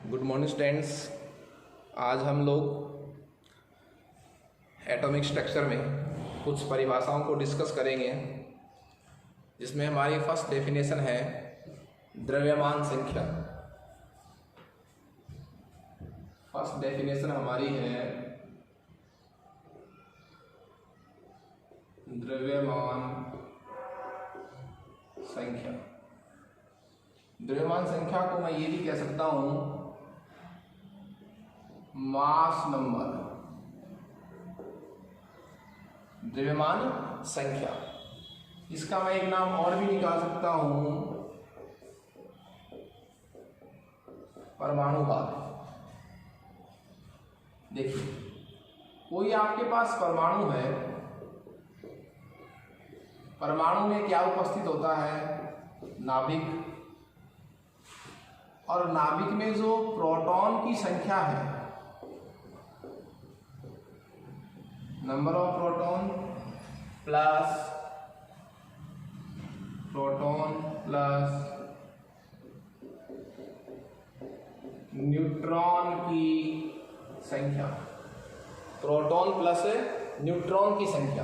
Good morning students. आज हम लोग एटॉमिक स्ट्रक्चर में कुछ परिभाषाओं को डिस्कस करेंगे, जिसमें हमारी फर्स्ट डेफिनेशन है द्रव्यमान संख्या। फर्स्ट डेफिनेशन हमारी है द्रव्यमान संख्या। द्रव्यमान संख्या को मैं ये भी कह सकता हूं मास नंबर। द्रव्यमान संख्या, इसका मैं एक नाम और भी निकाल सकता हूं परमाणु भार। देखिए, कोई आपके पास परमाणु है, परमाणु में क्या उपस्थित होता है? नाभिक। और नाभिक में जो प्रोटॉन की संख्या है, number of proton plus neutron की संख्या। प्रोटॉन प्लस न्यूट्रॉन की संख्या।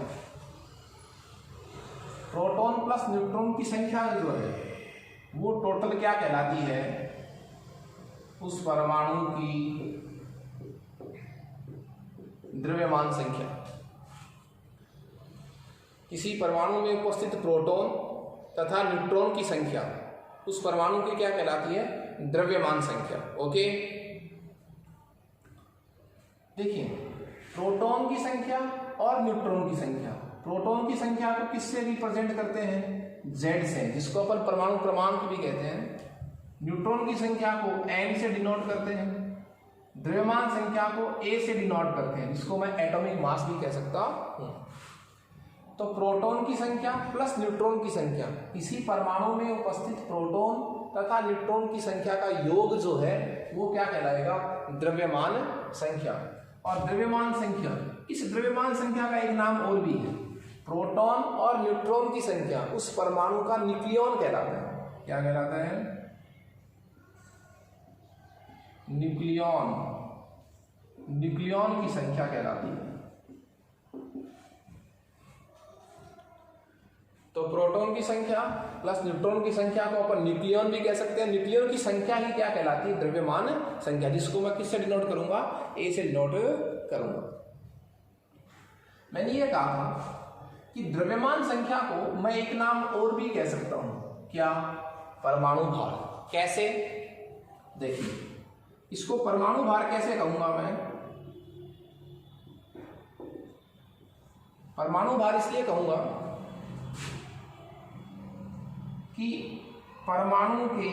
प्रोटॉन प्लस न्यूट्रॉन की संख्या जो है वो टोटल क्या कहलाती है? उस परमाणु की द्रव्यमान संख्या। किसी परमाणु में उपस्थित प्रोटॉन तथा न्यूट्रॉन की संख्या उस परमाणु की क्या कहलाती है? द्रव्यमान संख्या। ओके, देखिए, प्रोटॉन की संख्या और न्यूट्रॉन की संख्या। प्रोटॉन की संख्या को किससे रिप्रेजेंट करते हैं? Z से, जिसको अपन परमाणु क्रमांक भी कहते हैं। न्यूट्रॉन की संख्या को N से डिनोट करते हैं। द्रव्यमान संख्या को A से डिनोट करते हैं, जिसको मैं एटॉमिक मास भी कह सकता हूं। तो प्रोटॉन की संख्या प्लस न्यूट्रॉन की संख्या, किसी परमाणु में उपस्थित प्रोटॉन तथा न्यूट्रॉन की संख्या का योग जो है वो क्या कहलाएगा? द्रव्यमान संख्या। और द्रव्यमान संख्या, इस द्रव्यमान संख्या का एक नाम और भी है। प्रोटॉन और न्यूट्रॉन की संख्या उस परमाणु का न्यूक्लियॉन कहलाता है। क्या कहलाता है? न्यूक्लियॉन। न्यूक्लियॉन की संख्या कहलाती है। तो प्रोटॉन की संख्या प्लस न्यूट्रॉन की संख्या को अपन न्यूक्लियॉन भी कह सकते हैं। न्यूक्लियॉन की संख्या ही क्या कहलाती है? द्रव्यमान संख्या, जिसको मैं किससे डिनोट करूंगा? A से डिनोट करूंगा। मैंने ये कहा था कि द्रव्यमान संख्या को मैं एक नाम और भी कह सकता हूं। क्या? परमाणु भार। कैसे? देखिए, इसको परमाणु भार कैसे कहूंगा मैं? परमाणु भार इसलिए कहूंगा कि परमाणु के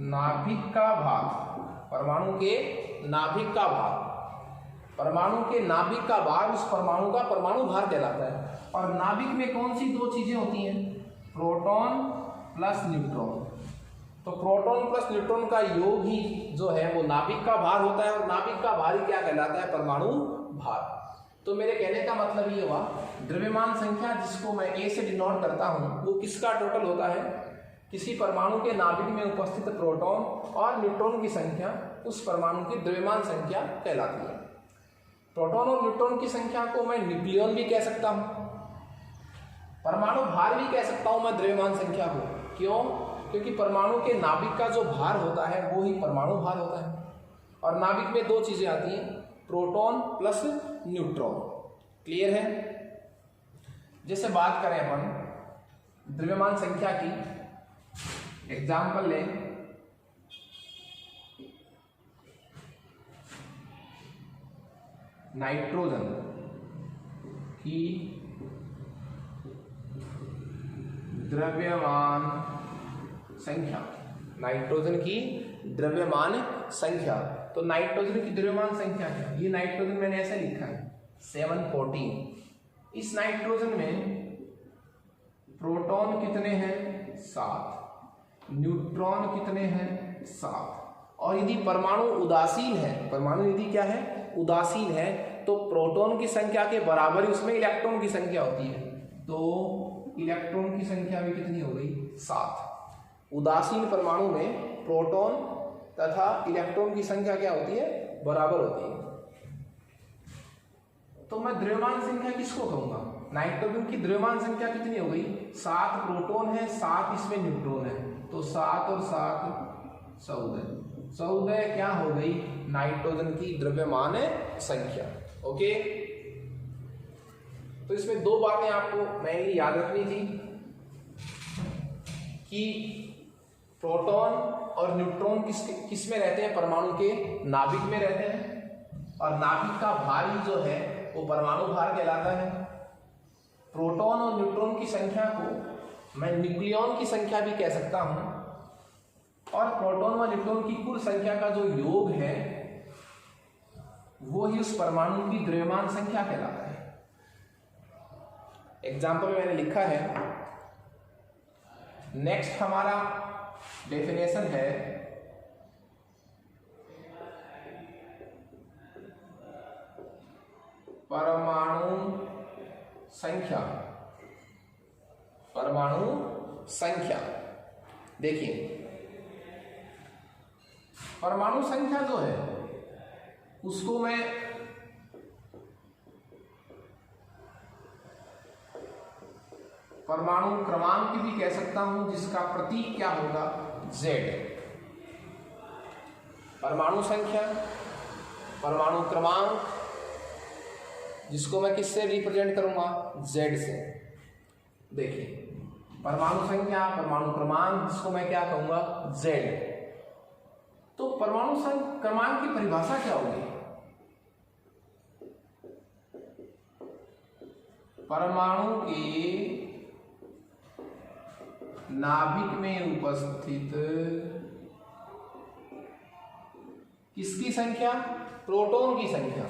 नाभिक का भार, परमाणु के नाभिक का भार, परमाणु के नाभिक का भार उस परमाणु का परमाणु भार कहलाता है। और नाभिक में कौन सी दो चीजें होती हैं? Proton plus neutron. तो प्रोटॉन प्लस न्यूट्रॉन का योग ही जो है वो नाभिक का भार होता है, और नाभिक का भार ही क्या कहलाता है? परमाणु भार। तो मेरे कहने का मतलब ये हुआ, द्रव्यमान संख्या जिसको मैं A से डिनोट करता हूं वो किसका टोटल होता है? किसी परमाणु के नाभिक में उपस्थित प्रोटॉन और न्यूट्रॉन की संख्या उस परमाणु की द्रव्यमान संख्या कहलाती है। प्रोटॉन और न्यूट्रॉन की संख्या को मैं न्यूक्लियॉन भी कह सकता हूं, परमाणु भार भी कह सकता हूं मैं द्रव्यमान संख्या को। क्यों? क्योंकि परमाणु के नाभिक का जो भार होता है वो ही परमाणु भार होता है। और नाभिक में दो चीजें आती हैं, प्रोटॉन प्लस न्यूट्रॉन। क्लियर है? जैसे बात करें अपन द्रव्यमान संख्या की, एग्जाम्पल लें, नाइट्रोजन की द्रव्यमान संख्या। नाइट्रोजन की द्रव्यमान संख्या। तो नाइट्रोजन की द्रव्यमान संख्या क्या? ये नाइट्रोजन मैंने ऐसे लिखा है 714। इस नाइट्रोजन में प्रोटॉन कितने हैं? 7। न्यूट्रॉन कितने हैं? 7। और यदि परमाणु उदासीन है, परमाणु यदि क्या है? उदासीन है, तो प्रोटॉन की संख्या के बराबर ही उसमें इलेक्ट्रॉन की संख्या होती है। तो इलेक्ट्रॉन की संख्या भी कितनी हो गई? 7। उदासीन परमाणु में प्रोटॉन तथा इलेक्ट्रॉन की संख्या क्या होती है, बराबर होती है। तो मैं द्रव्यमान संख्या किसको कहूंगा, नाइट्रोजन की द्रव्यमान संख्या कितनी हो गई, 7 प्रोटॉन है, 7 इसमें न्यूट्रॉन है, तो 7 और 7 14 क्या हो गई, नाइट्रोजन की द्रव्यमान संख्या। ओके, तो इसमें 2 बातें आपको मेनली याद रखनी थी कि प्रोटॉन और न्यूट्रॉन किस में रहते हैं, परमाणु के नाभिक में रहते हैं, और नाभिक का भार ही जो है वो परमाणु भार कहलाता है। प्रोटॉन और न्यूट्रॉन की संख्या को मैं न्यूक्लियॉन की संख्या भी कह सकता हूं, और प्रोटॉन व न्यूट्रॉन की कुल संख्या का जो योग है वो ही उस परमाणु की द्रव्यमान संख्या कहलाता है। एग्जाम्पल में मैंने लिखा है, नेक्स्ट हमारा डेफिनेशन है परमाणु संख्या। परमाणु संख्या देखिए, परमाणु संख्या जो है उसको मैं परमाणु क्रमांक भी कह सकता हूं, जिसका प्रतीक क्या होगा, Z। परमाणु संख्या, परमाणु क्रमांक, जिसको मैं किससे रिप्रेजेंट करूंगा, Z से। देखिए, परमाणु संख्या, परमाणु क्रमांक, जिसको मैं क्या कहूंगा, Z। तो परमाणु क्रमांक की परिभाषा क्या होगी, परमाणु के नाभिक में उपस्थित किसकी संख्या, प्रोटॉन की संख्या।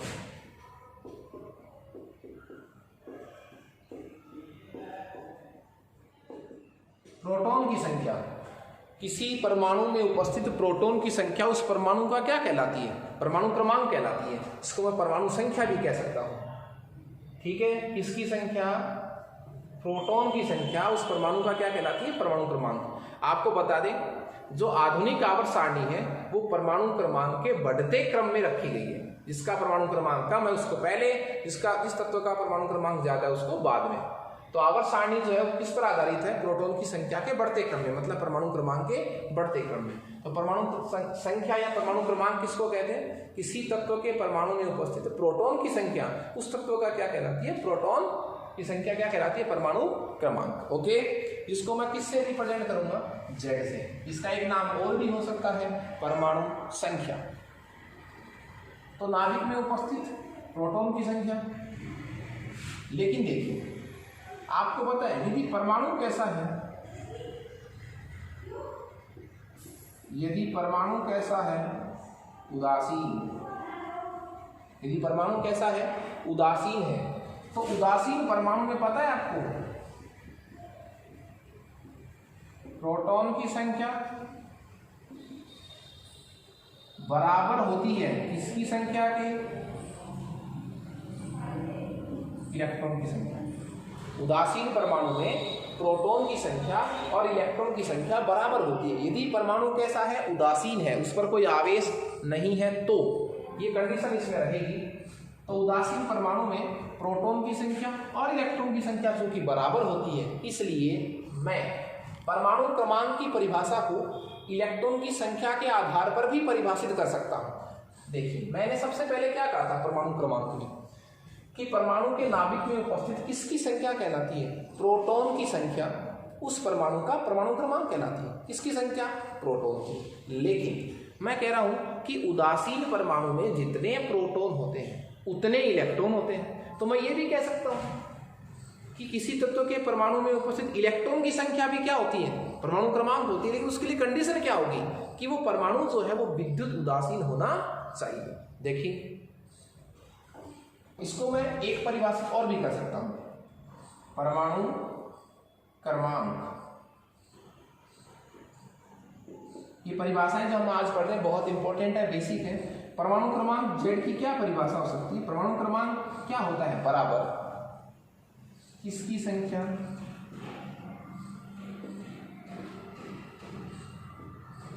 प्रोटॉन की संख्या, किसी परमाणु में उपस्थित प्रोटॉन की संख्या उस परमाणु का क्या कहलाती है, परमाणु क्रमांक कहलाती है। इसको मैं परमाणु संख्या भी कह सकता हूं। ठीक है, किसकी संख्या, प्रोटॉन की संख्या उस परमाणु का क्या कहलाती है, परमाणु क्रमांक। आपको बता दें, जो आधुनिक आवर्त सारणी है वो परमाणु क्रमांक के बढ़ते क्रम में रखी गई है। जिसका परमाणु क्रमांक कम है उसको पहले, जिस तत्व का परमाणु क्रमांक ज्यादा है उसको बाद में। तो आवर्त सारणी जो है वो किस पर आधारित है, प्रोटॉन की संख्या के बढ़ते क्रम में, मतलब परमाणु क्रमांक के बढ़ते क्रम में। तो परमाणु संख्या या परमाणु क्रमांक किसको कहते हैं, किसी तत्व के परमाणु में उपस्थित प्रोटॉन की संख्या उस तत्व का क्या कहलाती है, प्रोटॉन की संख्या क्या कहलाती है, परमाणु क्रमांक। ओके, जिसको मैं किससे रिप्रेजेंट करूंगा, Z से। इसका एक नाम और भी हो सकता है, परमाणु संख्या। तो नाभिक में उपस्थित प्रोटॉन की संख्या। लेकिन देखिए, आपको पता है यदि परमाणु कैसा है, यदि परमाणु कैसा है, उदासीन। यदि परमाणु कैसा है, उदासीन है, तो उदासीन परमाणु में पता है आपको, प्रोटॉन की संख्या बराबर होती है किसकी संख्या के, इलेक्ट्रॉन की संख्या। उदासीन परमाणु में प्रोटॉन की संख्या और इलेक्ट्रॉन की संख्या बराबर होती है। यदि परमाणु कैसा है, उदासीन है, उस पर कोई आवेश नहीं है, तो ये कंडीशन इसमें रहेगी। तो उदासीन परमाणु में प्रोटॉन की संख्या और इलेक्ट्रॉन की संख्या चूंकि बराबर होती है, इसलिए मैं परमाणु क्रमांक की परिभाषा को इलेक्ट्रॉन की संख्या के आधार पर भी परिभाषित कर सकता हूं। देखिए, मैंने सबसे पहले क्या कहा था परमाणु क्रमांक में, कि परमाणु के नाभिक में उपस्थित किसकी संख्या कहलाती है, प्रोटॉन की संख्या उस परमाणु का परमाणु क्रमांक कहलाती है। किसकी संख्या, प्रोटॉन की। लेकिन मैं कह रहा हूं कि उदासीन परमाणु में जितने प्रोटॉन होते हैं उतने इलेक्ट्रॉन होते हैं। तो मैं ये भी कह सकता हूं कि किसी तत्व के परमाणु में उपस्थित इलेक्ट्रॉन की संख्या भी क्या होती है, परमाणु क्रमांक होती है। लेकिन उसके लिए कंडीशन क्या होगी कि वो परमाणु जो है वो विद्युत उदासीन होना चाहिए। देखिए, इसको मैं एक परिभाषा और भी कर सकता हूं, परमाणु क्रमांक। ये परिभाषाएं जो हम आज पढ़ रहे हैं बहुत इंपॉर्टेंट है, बेसिक है। परमाणु क्रमांक Z की क्या परिभाषा हो सकती है, परमाणु क्रमांक क्या होता है, बराबर किसकी संख्या,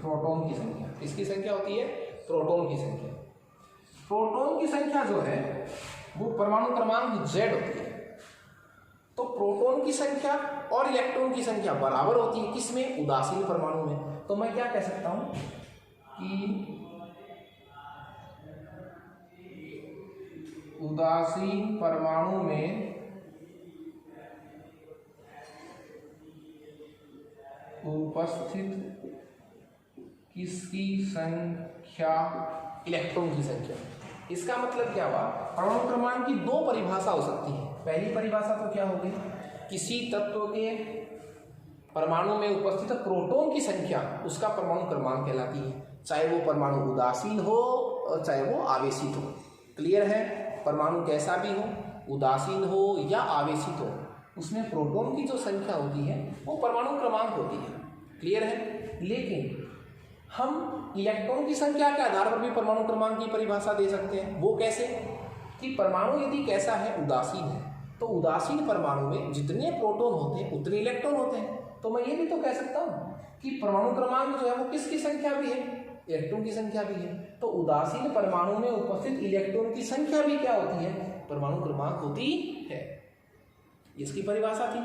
प्रोटॉन की संख्या। किसकी संख्या होती है? प्रोटॉन की संख्या। प्रोटॉन की संख्या जो है वो परमाणु क्रमांक Z होती है। तो प्रोटॉन की संख्या और इलेक्ट्रॉन की संख्या बराबर होती है, किसमें? उदासीन परमाणु में। तो मैं क्या कह सकता हूं कि उदासीन परमाणु में उपस्थित किसकी संख्या? इलेक्ट्रॉन की संख्या। इसका मतलब क्या हुआ? परमाणु क्रमांक की दो परिभाषा हो सकती है। पहली परिभाषा तो क्या होगी? किसी तत्व के परमाणु में उपस्थित प्रोटॉन की संख्या उसका परमाणु क्रमांक कहलाती है, चाहे वो परमाणु उदासीन हो और चाहे वो आवेशित हो। क्लियर है? परमाणु कैसा भी हो, उदासीन हो या आवेशित हो, उसमें प्रोटॉन की जो संख्या होती है वो परमाणु क्रमांक होती है। क्लियर है? लेकिन हम इलेक्ट्रॉन की संख्या के आधार पर भी परमाणु क्रमांक की परिभाषा दे सकते हैं। वो कैसे? कि परमाणु यदि कैसा है, उदासीन है, तो उदासीन परमाणु में जितने प्रोटॉन होते हैं उतने इलेक्ट्रॉन होते हैं। तो मैं ये भी तो कह सकता हूँ कि परमाणु क्रमांक जो है वो किसकी संख्या भी है? इलेक्ट्रॉन की संख्या भी है। तो उदासीन परमाणु में उपस्थित इलेक्ट्रॉन की संख्या भी क्या होती है? परमाणु क्रमांक होती है। इसकी परिभाषा थी।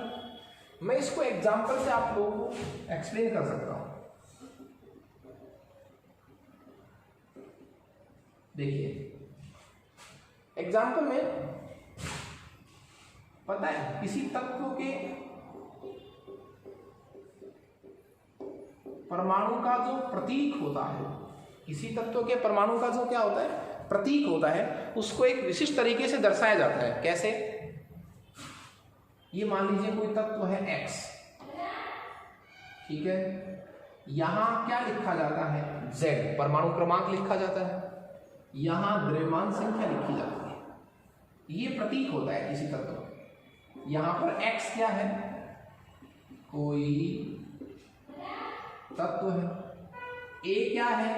मैं इसको एग्जाम्पल से आप लोगों को एक्सप्लेन कर सकता हूं। देखिए एग्जाम्पल में पता है किसी तत्व के परमाणु का जो प्रतीक होता है, किसी तत्व के परमाणु का जो क्या होता है, प्रतीक होता है, उसको एक विशिष्ट तरीके से दर्शाया जाता है। कैसे? ये मान लीजिए कोई तत्व है X, ठीक है, यहां क्या लिखा जाता है? Z, परमाणु क्रमांक लिखा जाता है, यहां द्रव्यमान संख्या लिखी जाती है। ये प्रतीक होता है किसी तत्व का। यहां पर X क्या है? कोई तत्व है। A क्या है?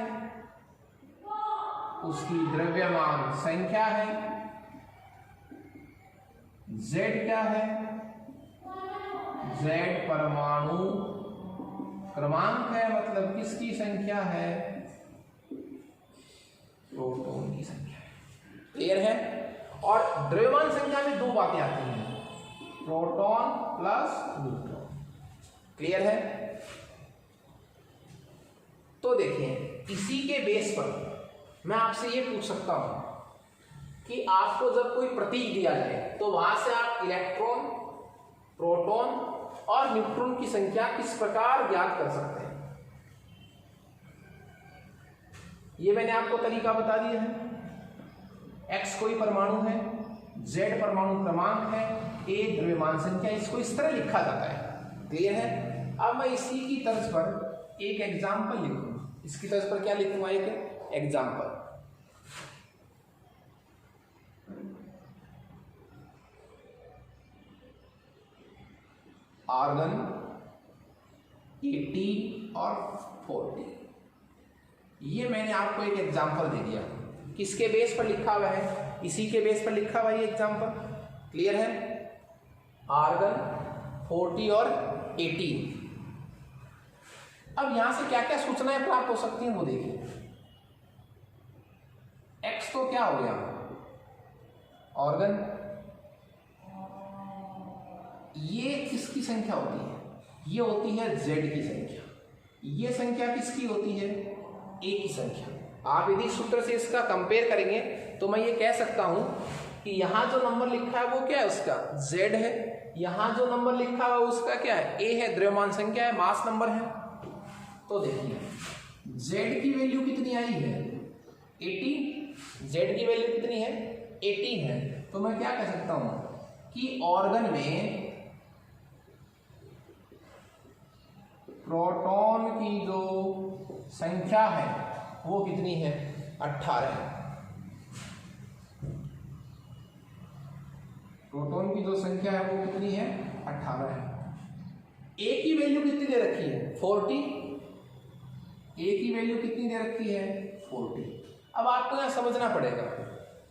उसकी द्रव्यमान संख्या है। Z क्या है? Z परमाणु क्रमांक है, मतलब किसकी संख्या है? प्रोटॉन की संख्या है। क्लियर है? और द्रव्यमान संख्या में दो बातें आती हैं, प्रोटॉन प्लस न्यूट्रॉन। क्लियर है? तो देखिए इसी के बेस पर मैं आपसे ये पूछ सकता हूं कि आपको जब कोई प्रतीक दिया जाए तो वहां से आप इलेक्ट्रॉन, प्रोटॉन और न्यूट्रॉन की संख्या किस प्रकार ज्ञात कर सकते हैं? ये मैंने आपको तरीका बता दिया है। X कोई परमाणु है, Z परमाणु क्रमांक है, A द्रव्यमान संख्या, इसको इस तरह लिखा जाता है। क्लियर है? अब मैं इसी की तर्ज पर एक एग्जाम्पल लिखूंगा। इसकी तर्ज पर क्या लिखूंगा? एक एग्जाम्पल। आर्गन 80 और 40, ये मैंने आपको एक एग्जाम्पल दे दिया। किसके बेस पर लिखा हुआ है? इसी के बेस पर लिखा हुआ है ये एग्जाम्पल। क्लियर है? आर्गन 40 और 80। अब यहां से क्या क्या सूचनाएं प्राप्त हो सकती हैं वो देखिए। X तो क्या हो गया? ऑर्गन। ये किसकी संख्या होती है? ये होती है Z की संख्या। ये संख्या किसकी होती है? A की संख्या। आप यदि सूत्र से इसका कंपेयर करेंगे तो मैं ये कह सकता हूं कि यहां जो नंबर लिखा है वो क्या है? उसका Z है। यहां जो नंबर लिखा हुआ है उसका क्या है? A है, द्रव्यमान संख्या है, मास नंबर है। तो देखिए Z की वैल्यू कितनी आई है? 80। Z की वैल्यू कितनी है? 80 है। तो मैं क्या कह सकता हूं कि ऑर्गन में प्रोटॉन की जो संख्या है वो कितनी है? 18 है। प्रोटॉन की जो संख्या है वो कितनी है? 18 है। A की वैल्यू कितनी दे रखी है? 40। A की वैल्यू कितनी दे रखी है? 40। अब आपको यहां समझना पड़ेगा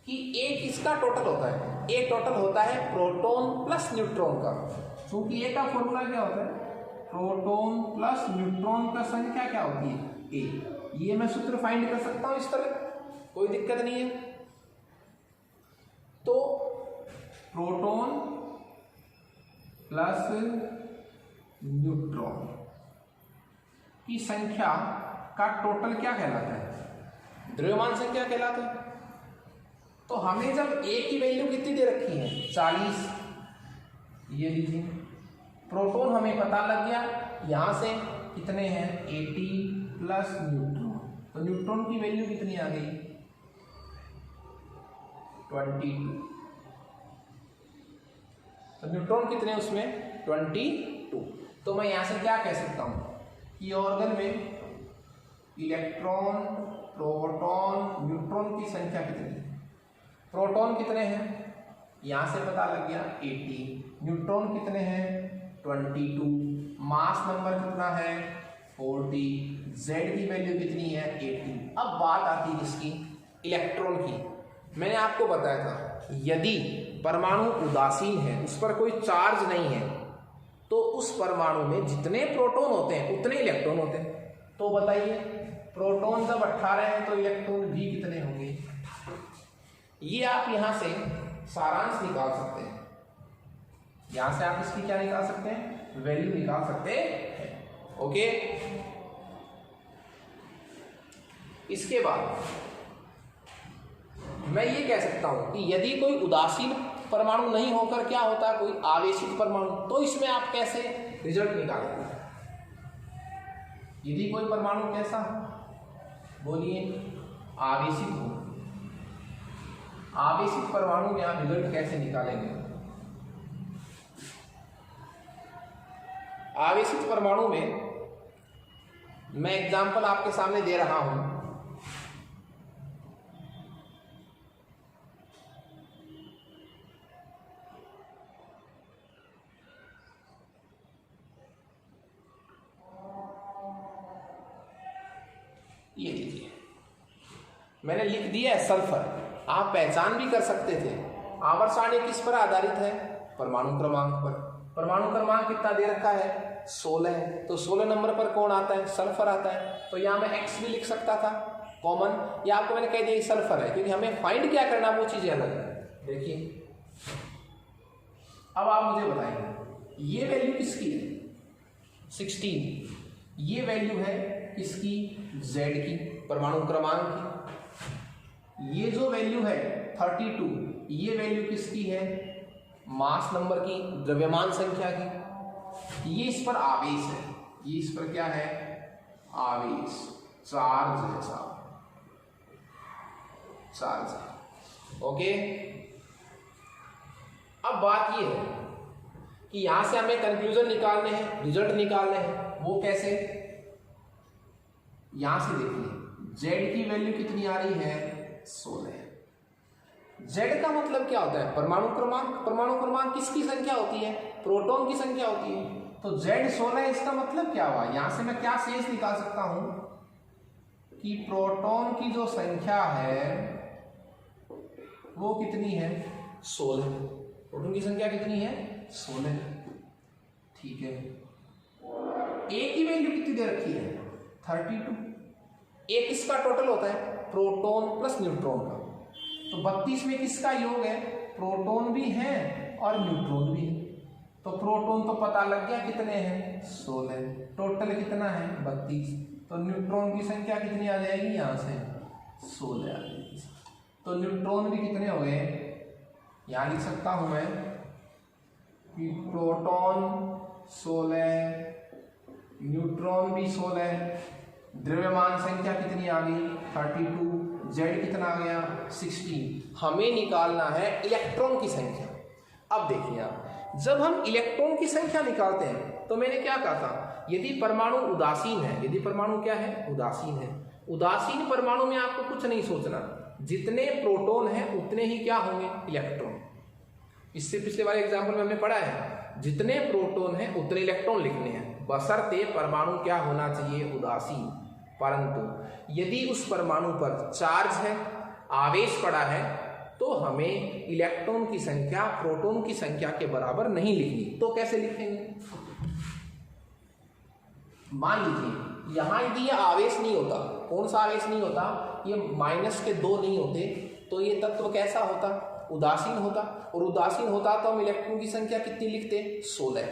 कि A किसका टोटल होता है? A टोटल होता है प्रोटॉन प्लस न्यूट्रॉन का। क्योंकि A का फॉर्मूला क्या होता है? प्रोटॉन प्लस न्यूट्रॉन का संख्या क्या होती है? A। ये मैं सूत्र फाइंड कर सकता हूं इस तरह, कोई दिक्कत नहीं है। तो प्रोटॉन प्लस न्यूट्रॉन की संख्या का टोटल क्या कहलाता है? द्रव्यमान संख्या कहलाता है। तो हमें जब A की वैल्यू कितनी दे रखी है 40, ये लीजिए प्रोटॉन हमें पता लग गया, यहां से कितने हैं 80 प्लस न्यूट्रॉन, तो न्यूट्रॉन की वैल्यू कितनी आ गई 22। तो न्यूट्रॉन कितने उसमें 22। तो मैं यहां से क्या कह सकता हूं कि ऑर्गन में इलेक्ट्रॉन, प्रोटॉन, न्यूट्रॉन की संख्या कितनी है? प्रोटॉन कितने हैं यहां से पता लग गया 80, न्यूट्रॉन कितने हैं 22, मास नंबर कितना है 40, Z की वैल्यू कितनी है 80। अब बात आती है इसकी इलेक्ट्रॉन की। मैंने आपको बताया था यदि परमाणु उदासीन है, उस पर कोई चार्ज नहीं है, तो उस परमाणु में जितने प्रोटॉन होते हैं उतने इलेक्ट्रॉन होते हैं। तो बताइए प्रोटॉन जब 18 है तो इलेक्ट्रॉन भी कितने होंगे? ये आप यहां से सारांश निकाल सकते हैं, यहां से आप इसकी क्या निकाल सकते हैं वैल्यू निकाल सकते हैं। ओके, इसके बाद मैं ये कह सकता हूं कि यदि कोई उदासीन परमाणु नहीं होकर क्या होता है कोई आवेशित परमाणु, तो इसमें आप कैसे रिजल्ट निकालेंगे? यदि कोई परमाणु कैसा बोलिए आवेशित हो, आवेशित परमाणु में आप रिजल्ट कैसे निकालेंगे? आवेशित परमाणु में मैं एग्जांपल आपके सामने दे रहा हूं। ये लीजिए मैंने लिख दिया है सल्फर। आप पहचान भी कर सकते थे। आवर्त सारणी किस पर आधारित है? परमाणु क्रमांक पर। परमाणु क्रमांक कितना दे रखा है 16 है, तो 16 नंबर पर कौन आता है सल्फर आता है। तो यहां मैं X भी लिख सकता था कॉमन, या आपको मैंने कह दिया सल्फर है, क्योंकि हमें फाइंड क्या करना वो चीजें अलग है। देखिए अब आप मुझे बताएंगे ये वैल्यू किसकी है 16, ये वैल्यू है किसकी Z की परमाणु क्रमांक की। ये जो वैल्यू है 32, ये वैल्यू किसकी है मास नंबर की, द्रव्यमान संख्या की। ये इस पर आवेश है, ये इस पर क्या है आवेश, चार्ज है साहब, चार्ज है। ओके, अब बात ये है कि यहां से हमें कंक्लूजन निकालने हैं, रिजल्ट निकालने हैं। वो कैसे? यहां से देखिए Z की वैल्यू कितनी आ रही है 16। Z का मतलब क्या होता है परमाणु क्रमांक। परमाणु क्रमांक किसकी संख्या होती है प्रोटॉन की संख्या होती है। तो Z 16 है, इसका मतलब क्या हुआ? यहां से मैं क्या शेष निकाल सकता हूं कि प्रोटॉन की जो संख्या है वो कितनी है 16। प्रोटॉन की संख्या कितनी है 16। ठीक है, A की वैल्यू कितनी दे रखी है 32। A किसका टोटल होता है प्रोटॉन प्लस न्यूट्रॉन का। तो 32 में किसका योग है प्रोटॉन भी है और न्यूट्रॉन भी है। तो प्रोटॉन तो पता लग गया कितने हैं 16, टोटल कितना है 32। तो न्यूट्रॉन की संख्या कितनी आ जाएगी यहां से 16 आ जाएगी। तो न्यूट्रॉन भी कितने हो गए, यहां लिख सकता हूं मैं कि प्रोटॉन 16, न्यूट्रॉन भी 16, द्रव्यमान संख्या कितनी आ गई 32, Z कितना आ गया 16। हमें निकालना है इलेक्ट्रॉन की संख्या। अब देखिए आप, जब हम इलेक्ट्रॉन की संख्या निकालते हैं तो मैंने क्या कहा था यदि परमाणु उदासीन है, यदि परमाणु क्या है उदासीन है, उदासीन परमाणु में आपको कुछ नहीं सोचना, जितने प्रोटॉन हैं उतने ही क्या होंगे इलेक्ट्रॉन। इससे पिछले वाले एग्जाम्पल में हमने पढ़ा है जितने प्रोटॉन हैं उतने इलेक्ट्रॉन लिखने हैं, बशर्ते परमाणु क्या होना चाहिए उदासीन। परंतु यदि उस परमाणु पर चार्ज है, आवेश पड़ा है, तो हमें इलेक्ट्रॉन की संख्या प्रोटॉन की संख्या के बराबर नहीं लिखनी। तो कैसे लिखेंगे? मान लीजिए यहाँ यदि ये आवेश नहीं होता, कौन सा आवेश नहीं होता, ये माइनस के 2 नहीं होते, तो ये तत्व कैसा होता, उदासीन होता। और उदासीन होता तो हम इलेक्ट्रॉन की संख्या कितनी लिखते, 16।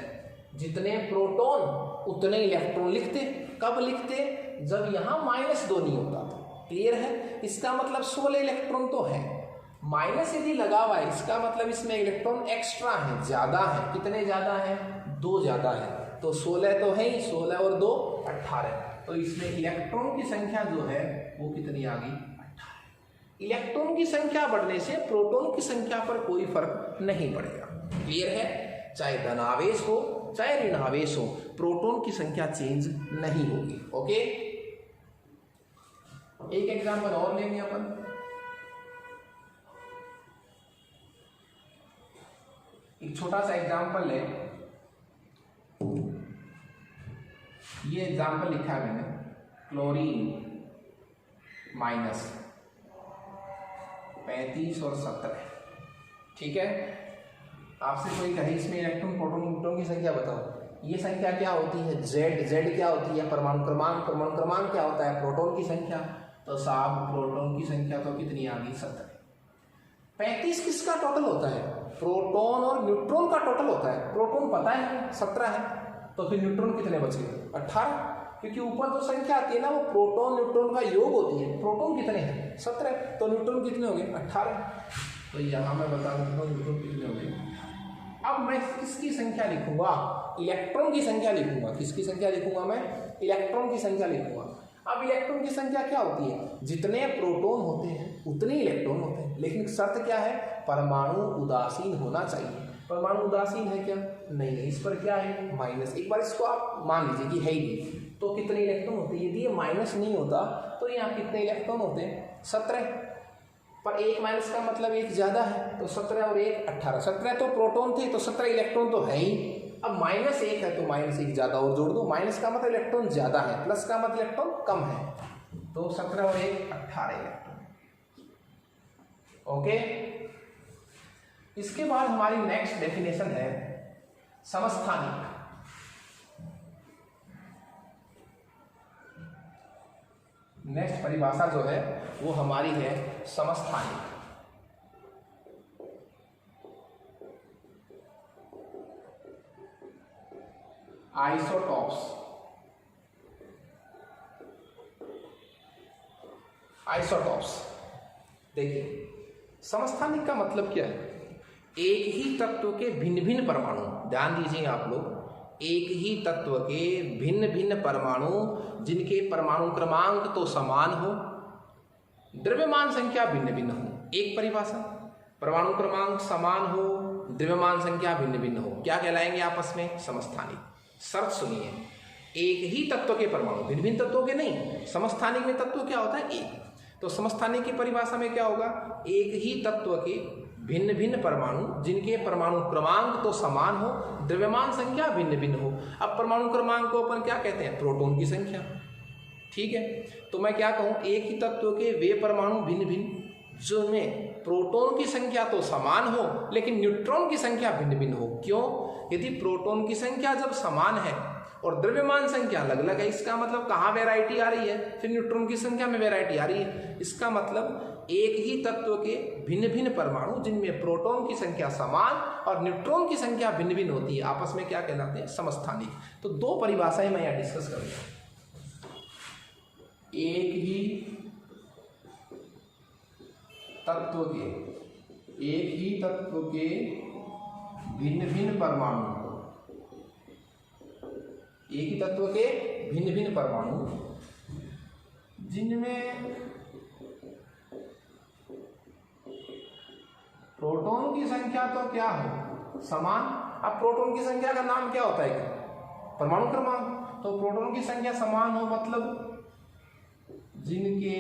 जितने प्रोटॉन उतने इलेक्ट्रॉन लिखते। कब लिखते, जब यहाँ -2 नहीं होता था। क्लियर है, इसका मतलब 16 इलेक्ट्रॉन तो है, माइनस यदि लगा हुआ है इसका मतलब इसमें इलेक्ट्रॉन एक्स्ट्रा है, ज्यादा है। कितने ज्यादा है, 2 ज्यादा है। तो 16 तो है ही, 16 और 2 18। तो इसमें इलेक्ट्रॉन की संख्या जो है वो कितनी आ गई, 18। इलेक्ट्रॉन की संख्या बढ़ने से प्रोटॉन की संख्या पर कोई फर्क नहीं पड़ेगा। क्लियर है, चाहे धनावेश हो चाहे ऋणावेश हो, प्रोटॉन की संख्या चेंज नहीं होगी। ओके, एक एग्जाम्पल और लेंगे अपन। एक छोटा सा एग्जाम्पल है, ये एग्जाम्पल लिखा है मैंने, क्लोरीन -35 और 17। ठीक है, आपसे कोई कहे इसमें इलेक्ट्रॉन प्रोटॉन न्यूट्रॉन की संख्या बताओ, ये संख्या क्या होती है, Z क्या होती है, परमाणु क्रमांक क्या होता है, प्रोटॉन की संख्या। तो साहब प्रोटॉन की संख्या तो कितनी आ गई, 17। 35 किसका टोटल होता है, प्रोटॉन और न्यूट्रॉन का टोटल होता है। प्रोटॉन पता है 17 है, तो फिर न्यूट्रॉन कितने बच गए, 18। क्योंकि ऊपर जो संख्या आती है ना वो प्रोटॉन न्यूट्रॉन का योग होती है। प्रोटॉन कितने हैं, 17, तो न्यूट्रॉन कितने हो गए, 18। तो यहाँ मैं बता देता हूँ न्यूट्रॉन कितने हो गए। अब मैं किसकी संख्या लिखूंगा, इलेक्ट्रॉन की संख्या लिखूंगा। किसकी संख्या लिखूंगा मैं, इलेक्ट्रॉन की संख्या लिखूंगा। अब इलेक्ट्रॉन की संख्या क्या होती है, जितने प्रोटॉन होते हैं उतने इलेक्ट्रॉन होते हैं। लेकिन शर्त क्या है, परमाणु उदासीन होना चाहिए। परमाणु उदासीन है क्या, नहीं है, इस पर क्या है, माइनस। एक बार इसको आप मान लीजिए कि है ही नहीं, तो कितने इलेक्ट्रॉन होते हैं, यदि ये माइनस नहीं होता तो यहाँ कितने इलेक्ट्रॉन होते हैं, 17। पर 1 माइनस का मतलब 1 ज्यादा है, तो 17 और 1 18। 17 तो प्रोटॉन थे, तो 17 इलेक्ट्रॉन तो है ही। अब -1 है तो -1 ज्यादा और जोड़ दो। माइनस का मतलब इलेक्ट्रॉन ज्यादा है, प्लस का मतलब इलेक्ट्रॉन कम है, तो 17 और 1 18 इलेक्ट्रॉन। ओके, इसके बाद हमारी नेक्स्ट डेफिनेशन है समस्थानिक। नेक्स्ट परिभाषा जो है वो हमारी है समस्थानिक। आइसोटॉप्स। देखिए समस्थानिक का मतलब क्या है, एक ही तत्व के भिन्न भिन्न परमाणु, ध्यान दीजिए आप लोग, एक ही तत्व के भिन्न भिन्न परमाणु जिनके परमाणु क्रमांक तो समान हो, द्रव्यमान संख्या भिन्न भिन्न हो। एक परिभाषा, परमाणु क्रमांक समान हो, द्रव्यमान संख्या भिन्न भिन्न हो, क्या कहलाएंगे आपस में, समस्थानिक। शर्त सुनिए, एक ही तत्व के परमाणु, भिन्न भिन्न तत्वों के नहीं। समस्थानिक में तत्व क्या होता है, एक। तो समस्थानिक की परिभाषा में क्या होगा, एक ही तत्व के भिन्न भिन्न परमाणु जिनके परमाणु क्रमांक तो समान हो, द्रव्यमान संख्या भिन्न भिन्न हो। अब परमाणु क्रमांक को अपन क्या कहते हैं, प्रोटॉन की संख्या। ठीक है, तो मैं क्या कहूँ, एक ही तत्व के वे परमाणु भिन्न भिन्न जिनमें प्रोटॉन की संख्या तो समान हो लेकिन न्यूट्रॉन की संख्या भिन्न भिन्न हो। क्यों, यदि प्रोटॉन की संख्या जब समान है और द्रव्यमान संख्या अलग अलग है, इसका मतलब कहाँ वैरायटी आ रही है, फिर न्यूट्रॉन की संख्या में वैरायटी आ रही है। इसका मतलब एक ही तत्व के भिन्न भिन्न परमाणु जिनमें प्रोटॉन की संख्या समान और न्यूट्रॉन की संख्या भिन्न भिन्न होती है, आपस में क्या कहलाते हैं, समस्थानिक। तो दो परिभाषाएं मैं यहाँ डिस्कस करूंगा। एक ही तत्व के भिन्न भिन्न परमाणु, एक ही तत्व के भिन्न भिन्न परमाणु जिनमें प्रोटॉन की संख्या तो क्या हो, समान। अब प्रोटॉन की संख्या का नाम क्या होता है, परमाणु क्रमांक। तो प्रोटॉन की संख्या समान हो मतलब जिनके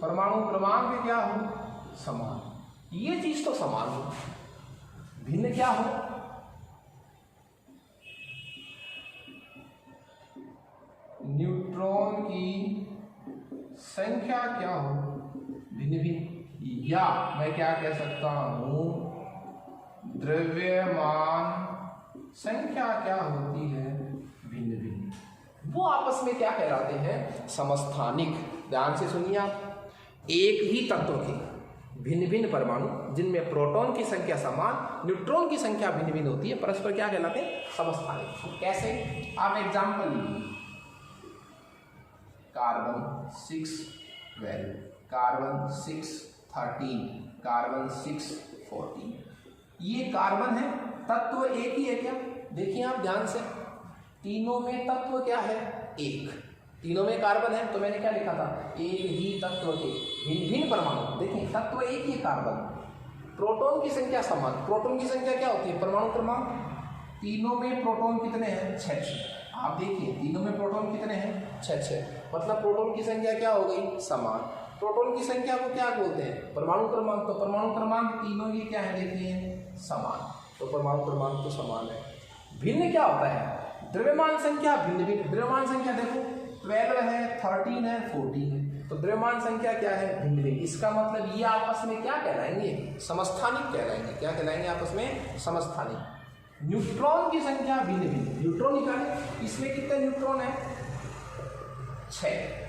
परमाणु क्रमांक क्या हो, समान। ये चीज तो समान हो, भिन्न क्या हो, न्यूट्रॉन की संख्या क्या हो, भिन्न भिन्न। या मैं क्या कह सकता हूं, द्रव्यमान संख्या क्या होती है, भिन्न भिन्न, वो आपस में क्या कहलाते हैं, समस्थानिक। ध्यान से सुनिए आप, एक ही तत्व के भिन्न भिन्न परमाणु जिनमें प्रोटॉन की संख्या समान, न्यूट्रॉन की संख्या भिन्न भिन्न होती है, परस्पर क्या कहलाते हैं, समस्थानिक। कैसे, आप एग्जाम्पल लीजिए, कार्बन 612, कार्बन 613, कार्बन 614, ये कार्बन है, तत्व एक ही है क्या, देखिए आप ध्यान से, तीनों में तत्व क्या है, एक, तीनों में कार्बन है, तो मैंने क्या लिखा था, एक ही तत्व के भिन्न भिन्न परमाणु, देखिए तत्व एक ही कार्बन, प्रोटॉन की संख्या समान, प्रोटॉन की संख्या क्या होती है, परमाणु क्रमांक, तीनों में प्रोटॉन कितने हैं, 6, आप देखिए तीनों में प्रोटॉन कितने हैं, 6, मतलब प्रोटॉन की संख्या क्या हो गई, समान। प्रोटॉन की संख्या को क्या बोलते हैं, परमाणु क्रमांक, तो परमाणु क्रमांक तीनों की क्या है, देखिए समान, तो परमाणु क्रमांक तो समान है। भिन्न क्या होता है, द्रव्यमान संख्या भिन्न भिन्न, द्रव्यमान संख्या देखो 12 है, 13 है, 14 है, तो द्रव्यमान संख्या क्या है, भिन्न भिन्न, इसका मतलब ये आपस में क्या कहलाएंगे, समस्थानिक कहलाएंगे। क्या कहलाएंगे आपस में, समस्थानिक। न्यूट्रॉन की संख्या भिन्न भिन्न, न्यूट्रॉन निकाले, इसमें कितने न्यूट्रॉन है, 6,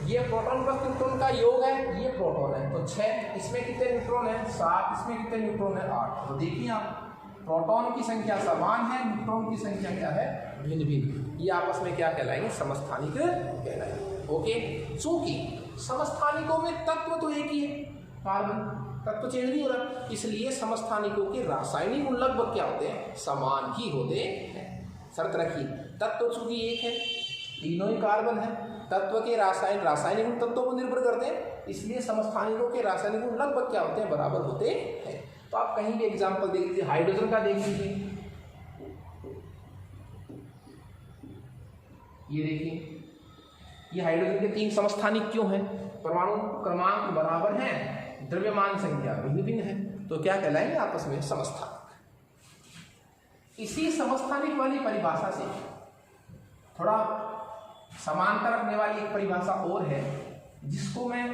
ये प्रोटॉन प्लस न्यूट्रॉन का योग है, ये प्रोटॉन है, तो 6, इसमें कितने न्यूट्रॉन है, 7, इसमें कितने न्यूट्रॉन है, 8, तो देखिए आप, प्रोटॉन की संख्या समान है, न्यूट्रॉन की संख्या क्या है, भिन्न भिन्न, ये आपस में क्या कहलाएंगे, समस्थानिक कहलाएंगे। ओके, चूंकि समस्थानिकों में तत्व तो एक ही है, कार्बन, तत्व चेंज नहीं हो रहा, इसलिए समस्थानिकों के रासायनिक गुण लगभग क्या होते हैं, समान ही होते हैं। शर्त रखिए, तत्व चूंकि एक है, तीनों ही कार्बन है, तत्व के रासायनिक गुण तत्वों पर निर्भर करते हैं, इसलिए समस्थानिकों के रासायनिक गुण लगभग क्या होते हैं, बराबर होते हैं। तो आप कहीं भी एग्जाम्पल देख लीजिए, हाइड्रोजन का देख लीजिए, ये देखिए, ये हाइड्रोजन के 3 समस्थानिक क्यों हैं, परमाणु क्रमांक बराबर हैं, द्रव्यमान संख्या भिन्न भिन्न है, तो क्या कहलाएंगे आपस में, समस्थानिक। इसी समस्थानिक वाली परिभाषा से थोड़ा समांतर रखने वाली एक परिभाषा और है, जिसको मैं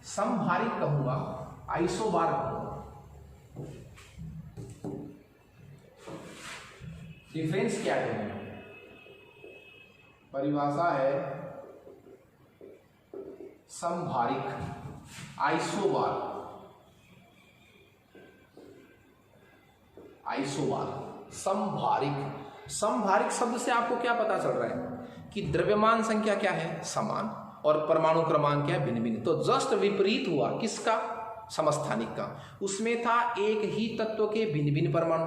समभारिक कहूंगा, आइसोबार कहूंगा। डिफरेंस क्या है, परिभाषा है समभारिक, आइसोबार, आइसोबार, समभारिक। समभारिक शब्द से आपको क्या पता चल रहा है कि द्रव्यमान संख्या क्या है, समान, और परमाणु क्रमांक क्या है, भिन्न भिन्न। तो जस्ट विपरीत हुआ किसका, समस्थानिक का। उसमें था एक ही तत्व के भिन्न भिन्न परमाणु,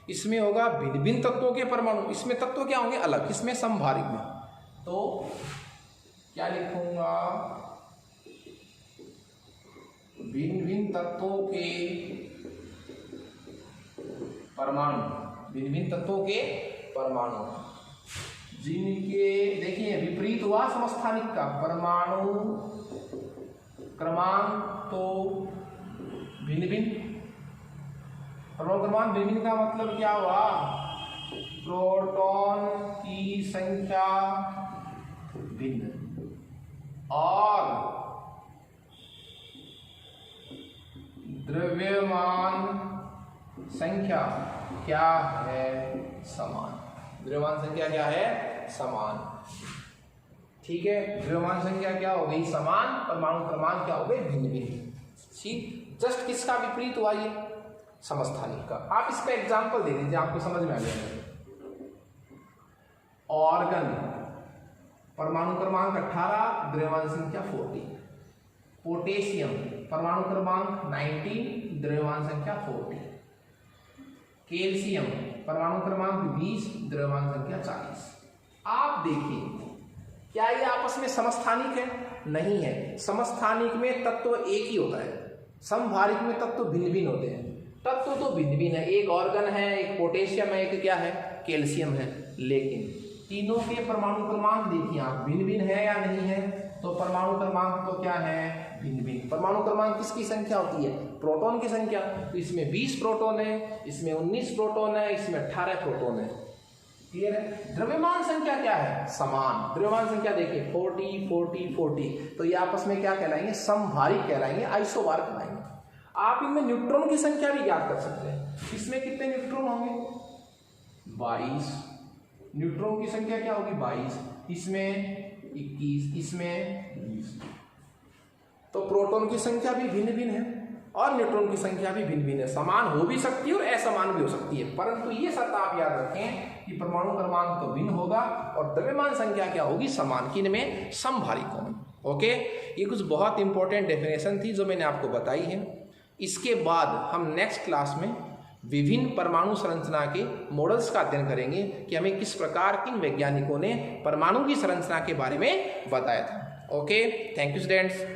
इसमें होगा भिन्न भिन्न तत्वों के परमाणु, इसमें तत्व क्या होंगे, अलग, इसमें समभारिक में। तो क्या लिखूंगा, भिन्न भिन्न तत्वों के परमाणु, भिन्न भिन्न तत्वों के परमाणु जिनके, देखिए विपरीत हुआ समस्थानिक का, परमाणु क्रमांक तो भिन्न भिन्न, परमाणु क्रमांक भिन्न भिन्न का मतलब क्या हुआ, प्रोटॉन की संख्या भिन्न और द्रव्यमान संख्या क्या है, समान। द्रव्यमान संख्या क्या है, समान। ठीक है, द्रव्यमान संख्या क्या हो गई, समान, परमाणु क्रमांक क्या हो गए, भिन्न भिन्न। ठीक, जस्ट किसका विपरीत हुआ, ये समस्थानिक का। आप इस पे एग्जांपल दे दीजिए, आपको समझ में आ जाएगा। ऑर्गन, परमाणु क्रमांक 18, द्रव्यमान संख्या 40। पोटेशियम, परमाणु क्रमांक 19, द्रव्यमान संख्या 40। कैल्शियम, परमाणु क्रमांक 20, द्रव्यमान संख्या 40। आप देखिए, क्या ये आपस में समस्थानिक है, नहीं है। समस्थानिक में तत्व एक ही होता है, समभारिक में तत्व भिन्न भिन्न होते हैं। तत्व तो भिन्न भिन्न है, एक ऑर्गन है, एक पोटेशियम है, एक क्या है, कैल्शियम है, लेकिन तीनों के परमाणु क्रमांक देखिए आप, भिन्न भिन्न है या नहीं है, तो परमाणु क्रमांक तो क्या है, भिन्न भिन्न। परमाणु क्रमांक किसकी संख्या होती है, प्रोटॉन की संख्या, तो इसमें 20 प्रोटॉन है, इसमें 19 प्रोटॉन है, इसमें 18 प्रोटॉन है। क्लियर है। द्रव्यमान संख्या क्या है, समान। द्रव्यमान संख्या देखिए 40 40 40, तो ये आपस में क्या कहलाएंगे, समभारिक कहलाएंगे, आइसोबार कहलाएंगे। आप इनमें न्यूट्रॉन की संख्या भी ज्ञात कर सकते हैं। इसमें कितने न्यूट्रॉन होंगे, 22, न्यूट्रॉन की संख्या क्या होगी 22, इसमें 21, इसमें 20। तो प्रोटॉन की संख्या भी भिन्न भिन्न है और न्यूट्रॉन की संख्या भी भिन्न भिन्न है, समान हो भी सकती है और असमान भी हो सकती है, परंतु ये शर्त आप याद रखें कि परमाणु क्रमांक तो भिन्न होगा और द्रव्यमान संख्या क्या होगी, समान। किनमें, समभारिकों में। ओके, ये कुछ बहुत इंपॉर्टेंट डेफिनेशन थी जो मैंने आपको बताई है। इसके बाद हम नेक्स्ट क्लास में विभिन्न परमाणु संरचना के मॉडल्स का अध्ययन करेंगे कि हमें किस प्रकार किन वैज्ञानिकों ने परमाणु की संरचना के बारे में बताया था। Okay, thank you students.